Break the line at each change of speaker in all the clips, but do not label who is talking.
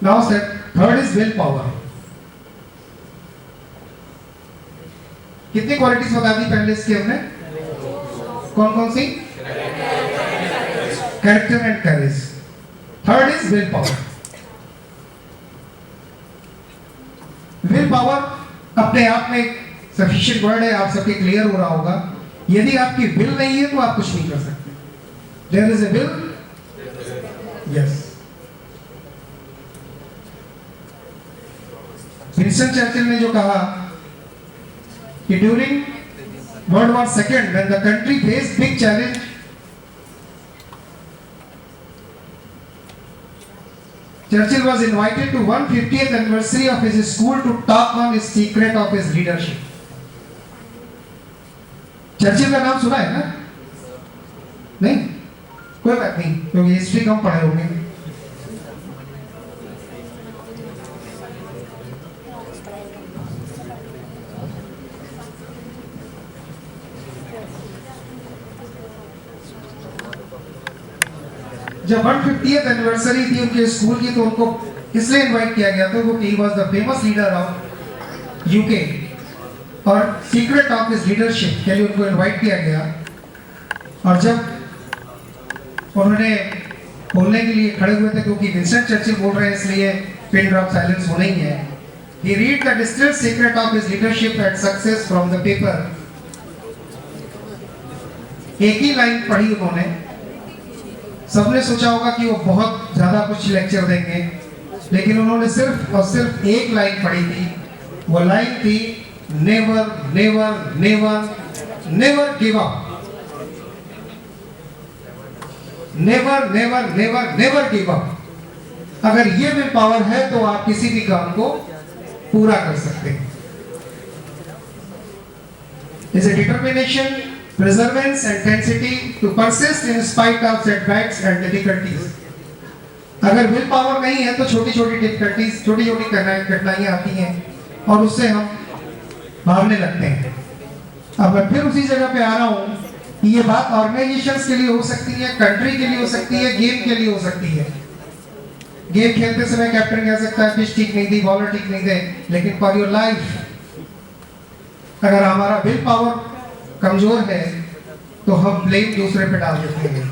Now third is will power. कितनी qualities बता दी पहले इसकी हमने? कौन कौन सी? Character and courage. Third is will power. Will power अपने आप में सफिशिएंट वर्ड है, आप सबके क्लियर हो रहा होगा. यदि आपकी विल नहीं है तो आप कुछ नहीं कर सकते. There is a will. Yes. Winston Churchill ने जो कहा कि during world war second when the country faced big challenge, Churchill was invited to 150th anniversary of his school to talk on his secret of his leadership. Churchill का नाम सुना है ना? नहीं? कोई बात नहीं, क्योंकि हिस्ट्री कम पढ़े होंगे. जब 150th एनिवर्सरी थी उनके स्कूल की, तो उनको इसलिए इनवाइट किया गया था वो he was the famous leader of UK, और सीक्रेट ऑफ हिज लीडरशिप के लिए उनको इनवाइट किया गया. और जब उन्होंने बोलने के लिए खड़े हुए थे, क्योंकि विंस्टन चर्चिल बोल रहे हैं इसलिए पिन ड्रॉप साइलेंस होना ही है. He read the distilled secret of his leadership and success from the paper. एक ही लाइन पढ़ी उन्होंने. सबने सोचा होगा कि वो बहुत ज्यादा कुछ लेक्चर देंगे, लेकिन उन्होंने सिर्फ और सिर्फ एक लाइन पढ़ी थी. वो लाइन थी never never never never give up. Never never never never give up. अगर ये विल पावर है तो आप किसी भी काम को पूरा कर सकते हैं. Is a determination, perseverance and intensity to persist in spite of setbacks and difficulties. अगर विल पावर नहीं है तो छोटी छोटी डिफिकल्टीज, छोटी छोटी कठिनाइयां आती हैं और उससे हम भागने लगते हैं. अब मैं फिर उसी जगह पे आ रहा हूँ. ये बात ऑर्गेनाइजेशंस के लिए हो सकती है, कंट्री के लिए हो सकती है, गेम के लिए हो सकती है. गेम खेलते समय कैप्टन कह सकता है पिच ठीक नहीं दी, बॉलर ठीक नहीं दे, लेकिन फॉर योर लाइफ अगर हमारा विल पावर कमजोर है तो हम ब्लेम दूसरे पे डाल देते हैं.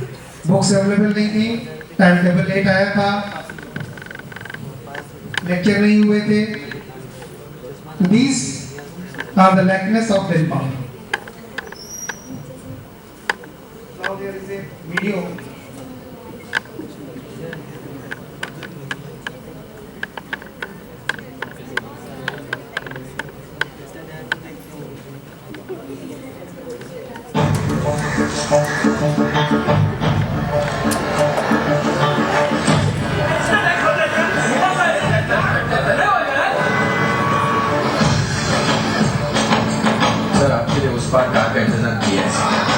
बुक्स अवेलेबल नहीं थी, टाइम टेबल लेट आया था, लेक्चर नहीं हुए थे. These are the lackness of willpower. Now there is a video.
Sir आपके लिए उस पार कार का इंतजाम किया है.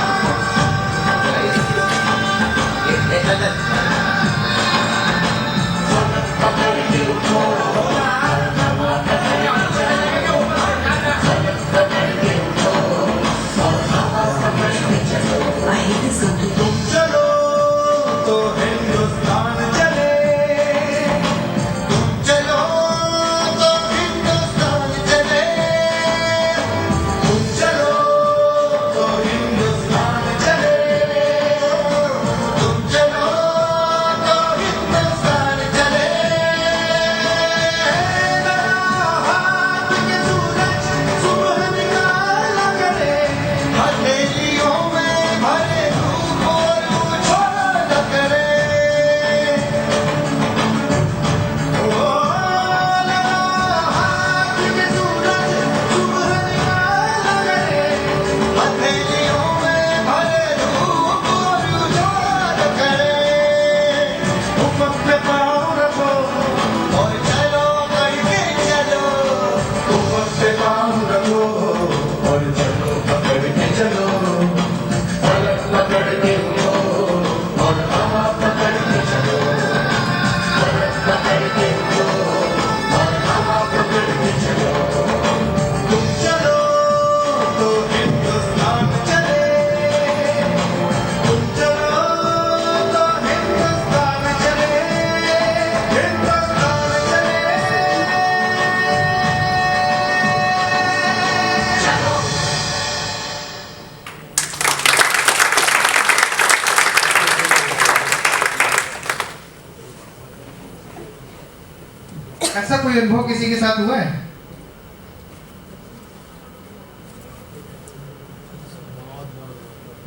ऐसा कोई अनुभव किसी के साथ हुआ है?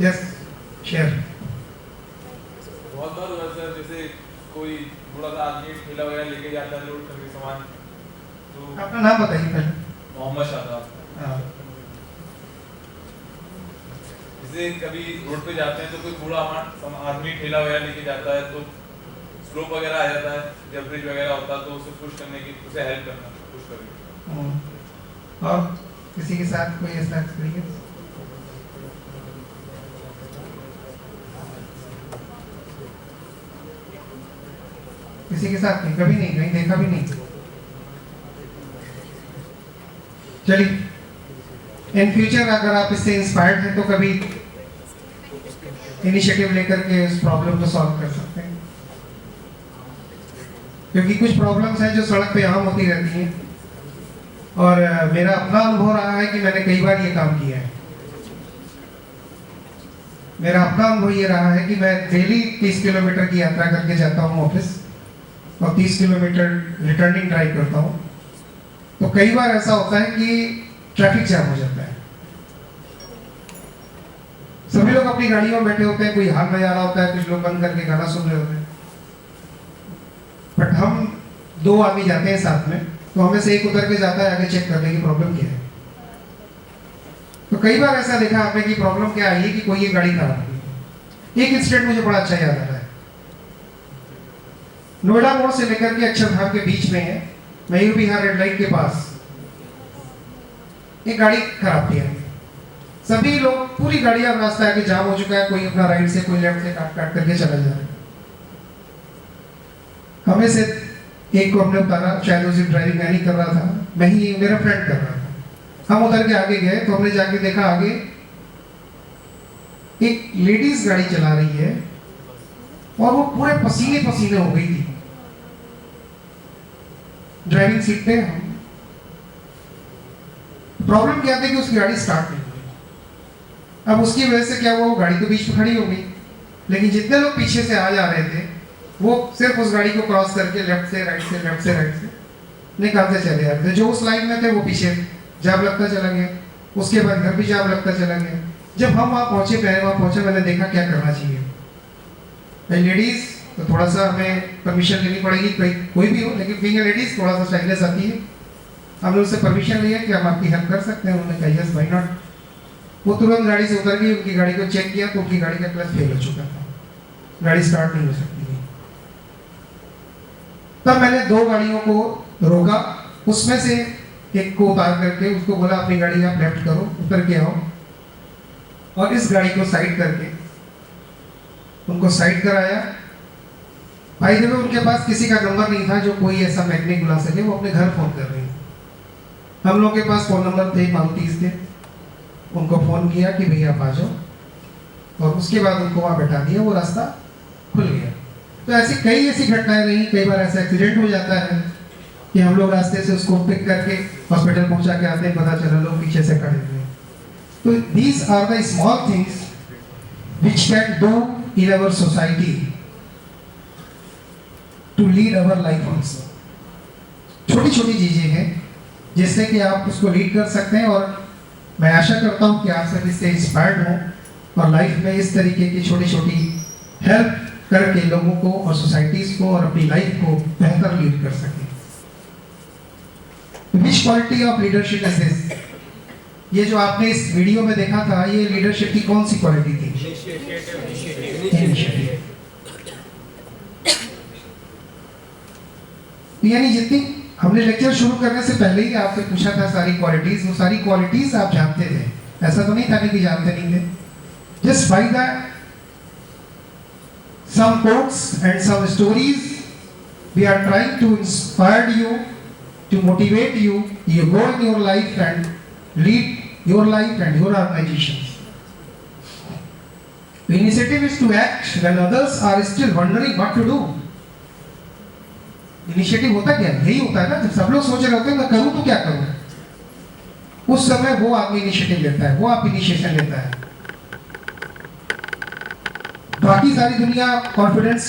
Yes, share.
बहुत बार हुआ सर, जैसे कोई बूढ़ा सा आदमी ठेला वगैरह लेके जाता है लोड करके सामान, तो
अपना नाम बताइए पहले।
मोहम्मद शादाब।
हाँ।
जैसे कभी रोड पे जाते हैं तो कोई बूढ़ा आदमी ठेला वगैरह लेके जाता है, तो स्लोप वगैरह आ जाता है, जब ब्रिज वगैरह होता है तो उसे पुश करने की, उसे हेल्प करना, पुश करके।
और किसी के साथ कोई ऐसा एक्सपीरियंस? किसी के साथ नहीं, कभी नहीं, कहीं देखा भी नहीं। चलिए, इन फ्यूचर अगर आप इससे इंस्पायर्ड हैं तो कभी इनिशिएटिव लेकर के उस प्रॉब्लम को सॉल्व कर सकते हैं, क्योंकि कुछ प्रॉब्लम्स हैं जो सड़क पे आम होती रहती हैं। और मेरा अपना अनुभव रहा है कि मैंने कई बार ये काम किया है। मेरा अपना अनुभव ये रहा है कि मैं डेली 30 किलोमीटर की यात्रा करके जाता हूँ ऑफिस, और 30 किलोमीटर रिटर्निंग ड्राइव करता हूँ। तो कई बार ऐसा होता है कि ट्रैफिक जाम हो जाता है। सभी लोग अपनी गाड़ियों में बैठे होते हैं, कोई हाथ में जा रहा होता है, कुछ लोग बंद करके गाना सुन रहे होते हैं। बट हम 2 आदमी जाते हैं साथ में, तो हमें से एक उतर के जाता है आगे चेक करने की प्रॉब्लम क्या है। तो कई बार ऐसा देखा आपने कि प्रॉब्लम क्या आई है कि कोई ये गाड़ी खराब हो गई। एक इंसिडेंट मुझे बड़ा अच्छा याद आ रहा है। नोएडा मोड़ से लेकर के अक्षरधाम के बीच में है, मयूर विहार रेड लाइट के पास एक गाड़ी खराब थी। सभी लोग, पूरी गाड़ियां, रास्ता आगे जाम हो चुका है, कोई अपना राइट से कोई लेफ्ट से काट काट करके चला जा रहा है। हमें से एक को हमने उतारा, शायद उसी ड्राइविंग मैं नहीं कर रहा था, मैं ही, मेरा फ्रेंड कर रहा था। हम उतर के आगे गए तो हमने जाके देखा आगे एक लेडीज गाड़ी चला रही है और वो पूरे पसीने पसीने हो गई थी ड्राइविंग सीट पे। प्रॉब्लम क्या थी कि उसकी गाड़ी स्टार्ट नहीं हुई। अब उसकी वजह से क्या हुआ, वो गाड़ी तो बीच में खड़ी हो गई, लेकिन जितने लोग पीछे से आ जा रहे थे वो सिर्फ उस गाड़ी को क्रॉस करके लेफ्ट से राइट से, लेफ्ट से राइट से निकालते चले जाते थे। जो उस लाइन में थे वो पीछे जाम लगता चला गया, उसके बाद घर भी जाम लगता चला गया। जब हम वहाँ पहुंचे, मैंने देखा क्या करना चाहिए। लेडीज तो थोड़ा सा हमें परमिशन लेनी पड़ेगी, कोई भी हो, लेकिन बीइंग लेडीज थोड़ा सा शाइनेस आती है। हमने उससे परमिशन लिया कि हम आपकी हेल्प कर सकते हैं। उन्होंने कहा यस, व्हाई नॉट। वो तुरंत गाड़ी से उतर गई, उनकी गाड़ी को चेक किया तो उनकी गाड़ी का क्लच फेल हो चुका था, गाड़ी स्टार्ट नहीं हो सकती थी। तब मैंने 2 गाड़ियों को रोका, उसमें से एक को उतार करके उसको बोला अपनी गाड़ी आप लेफ्ट करो, उतर के आओ, और इस गाड़ी को साइड करके उनको साइड कराया। भाई जब उनके पास किसी का नंबर नहीं था जो कोई ऐसा मैकेनिक बुला सके, वो अपने घर फोन कर रहे हैं। हम लोग के पास फ़ोन नंबर थे, मारुतिस थे। उनको फ़ोन किया कि भैया आप आ जाओ, और उसके बाद उनको वहाँ बैठा दिया, वो रास्ता खुल गया। तो कई ऐसी घटनाएं रही। कई बार ऐसा एक्सीडेंट हो जाता है कि हम लोग रास्ते से उसको पिक करके हॉस्पिटल पहुंचा के आते हैं, पता चला लोग पीछे से खड़े हुए। तो these are the small things which can do in our society to lead our life also. छोटी छोटी चीजें हैं जिससे कि आप उसको लीड कर सकते हैं, और मैं आशा करता हूं कि आप सब इससे इंस्पायर्ड हों और लाइफ में इस तरीके की छोटी छोटी हेल्प करके लोगों को और सोसाइटीज को और अपनी लाइफ को बेहतर लीड कर सकें। विच quality of leadership is this? ये जो आपने इस वीडियो में देखा था, ये लीडरशिप की कौन सी क्वालिटी थी? इनिशिएटिव। यानी जितनी हमने लेक्चर शुरू करने से पहले ही आपसे पूछा था सारी क्वालिटीज, वो सारी क्वालिटीज आप जानते थे। ऐसा तो नहीं था कि जानते नहीं थे। Just by the some quotes and some stories, we are trying to inspire you, to motivate you. You go in your life and lead your life and your organizations. The initiative is to act when others are still wondering what to do. Initiative होता क्या है? यही होता है ना, जब सब लोग सोच रहे होते हैं मैं करूं तो क्या करूं, उस समय वो आदमी इनिशिएटिव लेता है, वो आप इनिशिएशन लेता है। बाकी सारी दुनिया कॉन्फिडेंस